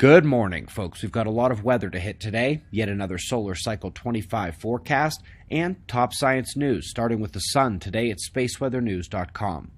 Good morning, folks. We've got a lot of weather to hit today, yet another Solar Cycle 25 forecast, and top science news, starting with the sun today at spaceweathernews.com.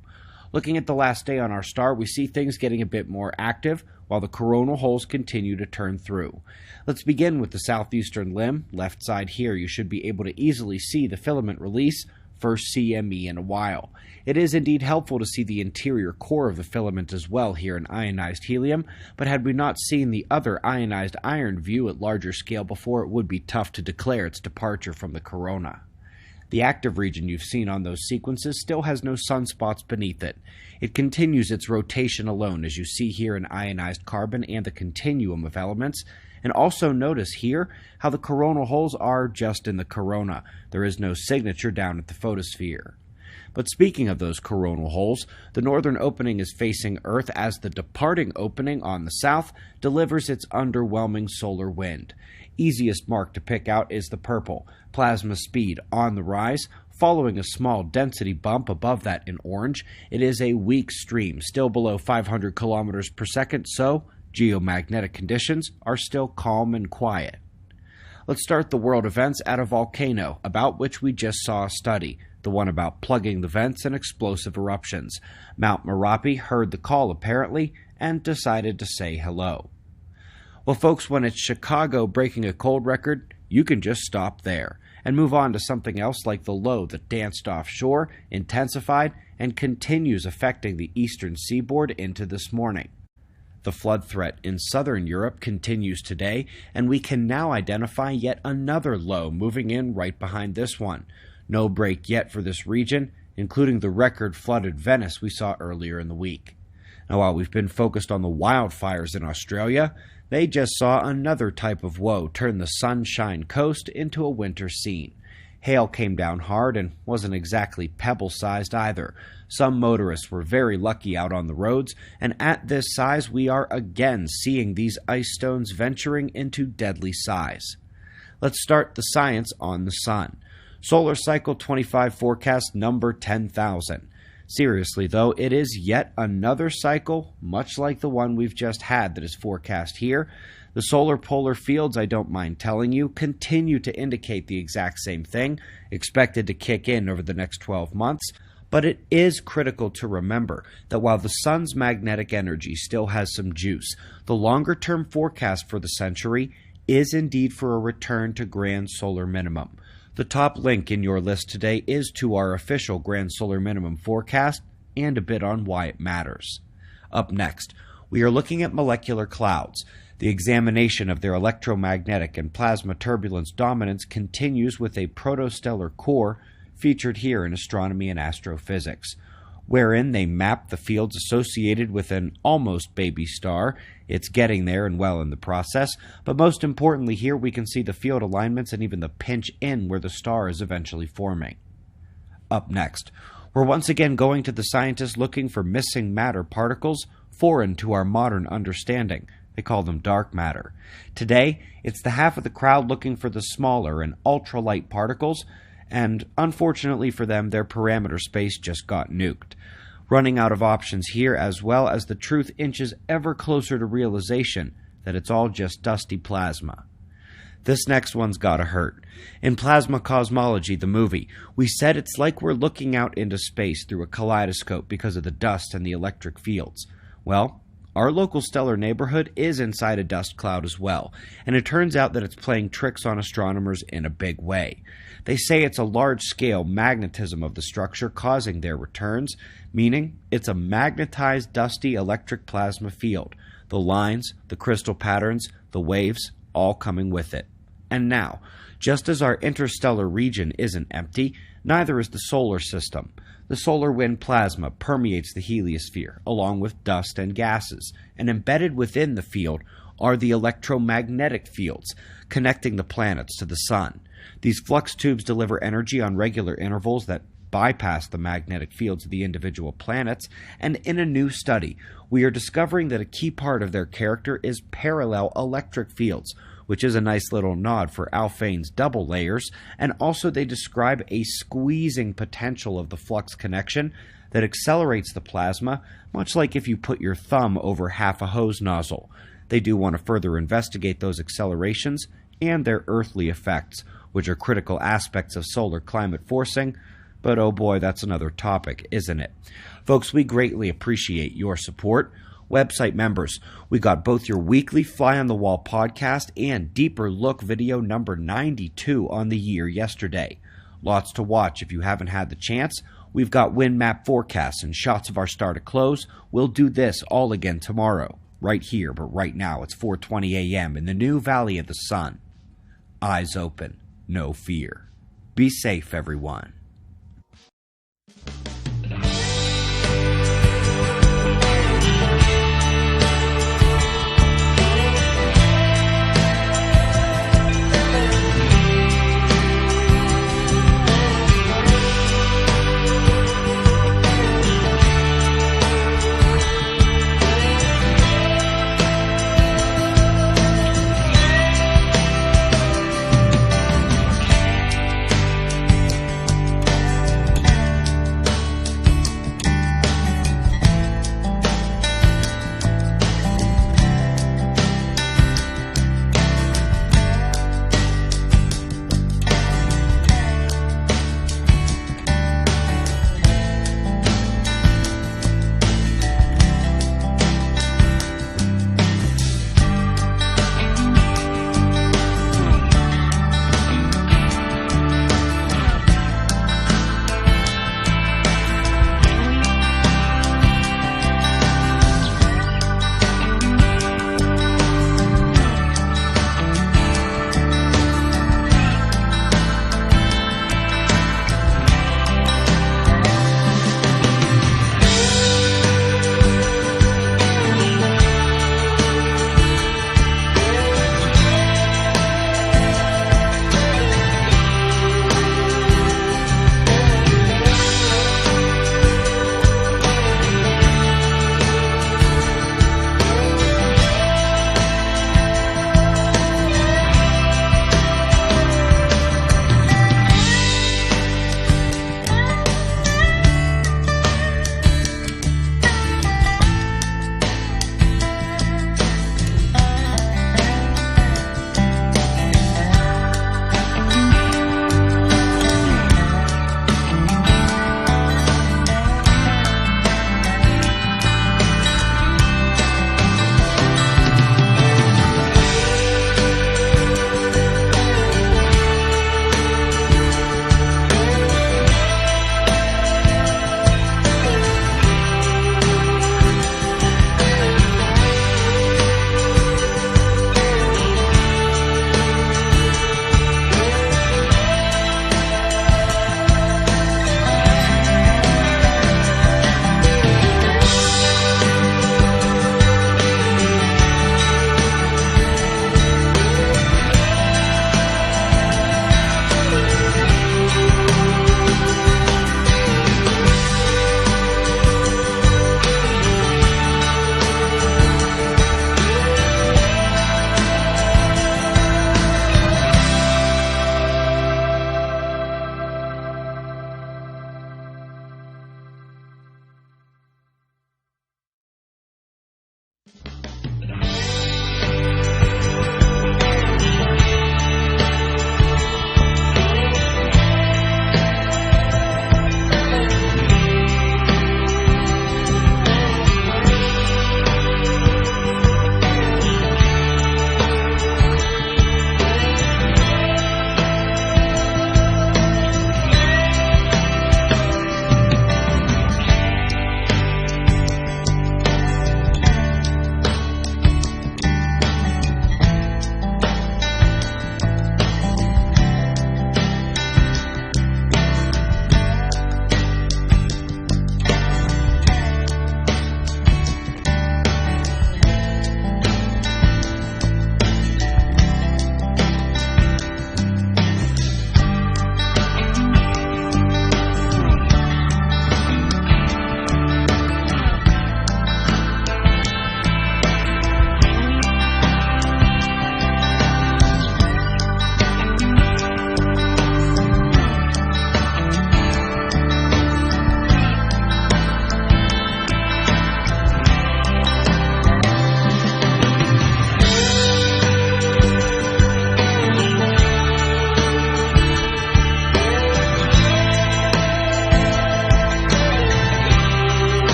Looking at the last day on our star, we see things getting a bit more active, while the coronal holes continue to turn through. Let's begin with the southeastern limb. Left side here, you should be able to easily see the filament release, first CME in a while. It is indeed helpful to see the interior core of the filament as well here in ionized helium, but had we not seen the other ionized iron view at larger scale before, it would be tough to declare its departure from the corona. The active region you've seen on those sequences still has no sunspots beneath it. It continues its rotation alone, as you see here in ionized carbon and the continuum of elements. And also notice here how the coronal holes are just in the corona. There is no signature down at the photosphere. But speaking of those coronal holes, the northern opening is facing Earth as the departing opening on the south delivers its underwhelming solar wind. Easiest mark to pick out is the purple, plasma speed on the rise, following a small density bump above that in orange. It is a weak stream, still below 500 kilometers per second, so geomagnetic conditions are still calm and quiet. Let's start the world events at a volcano, about which we just saw a study, the one about plugging the vents and explosive eruptions. Mount Merapi heard the call apparently and decided to say hello. Well, folks, when it's Chicago breaking a cold record, you can just stop there and move on to something else like the low that danced offshore, intensified, and continues affecting the eastern seaboard into this morning. The flood threat in southern Europe continues today, and we can now identify yet another low moving in right behind this one. No break yet for this region, including the record flooded Venice we saw earlier in the week. Now, while we've been focused on the wildfires in Australia, they just saw another type of woe turn the Sunshine Coast into a winter scene. Hail came down hard and wasn't exactly pebble-sized either. Some motorists were very lucky out on the roads, and at this size we are again seeing these ice stones venturing into deadly size. Let's start the science on the sun. Solar Cycle 25 forecast number 10,000. Seriously though, it is yet another cycle, much like the one we've just had, that is forecast here. The solar polar fields, I don't mind telling you, continue to indicate the exact same thing, expected to kick in over the next 12 months. But it is critical to remember that while the sun's magnetic energy still has some juice, the longer-term forecast for the century is indeed for a return to grand solar minimum. The top link in your list today is to our official grand solar minimum forecast and a bit on why it matters. Up next, we are looking at molecular clouds. The examination of their electromagnetic and plasma turbulence dominance continues with a protostellar core featured here in astronomy and astrophysics, wherein they map the fields associated with an almost baby star. It's getting there and well in the process, but most importantly here we can see the field alignments and even the pinch in where the star is eventually forming. Up next, we're once again going to the scientists looking for missing matter particles foreign to our modern understanding. They call them dark matter. Today, it's the half of the crowd looking for the smaller and ultralight particles, and unfortunately for them, their parameter space just got nuked. Running out of options here, as well as the truth inches ever closer to realization that it's all just dusty plasma. This next one's gotta hurt. In Plasma Cosmology, the movie, we said it's like we're looking out into space through a kaleidoscope because of the dust and the electric fields. Well, our local stellar neighborhood is inside a dust cloud as well, and it turns out that it's playing tricks on astronomers in a big way. They say it's a large-scale magnetism of the structure causing their returns, meaning it's a magnetized dusty electric plasma field. The lines, the crystal patterns, the waves, all coming with it. And now, just as our interstellar region isn't empty, neither is the solar system. The solar wind plasma permeates the heliosphere, along with dust and gases, and embedded within the field are the electromagnetic fields, connecting the planets to the sun. These flux tubes deliver energy on regular intervals that bypass the magnetic fields of the individual planets, and in a new study, we are discovering that a key part of their character is parallel electric fields, which is a nice little nod for Alphane's double layers, and also they describe a squeezing potential of the flux connection that accelerates the plasma, much like if you put your thumb over half a hose nozzle. They do want to further investigate those accelerations and their earthly effects, which are critical aspects of solar climate forcing. But oh boy, that's another topic, isn't it? Folks, we greatly appreciate your support. Website members, we got both your weekly Fly on the Wall podcast and Deeper Look video number 92 on the year yesterday. Lots to watch if you haven't had the chance. We've got wind map forecasts and shots of our star to close. We'll do this all again tomorrow, right here, but right now it's 4:20 a.m. in the new Valley of the Sun. Eyes open, no fear. Be safe, everyone.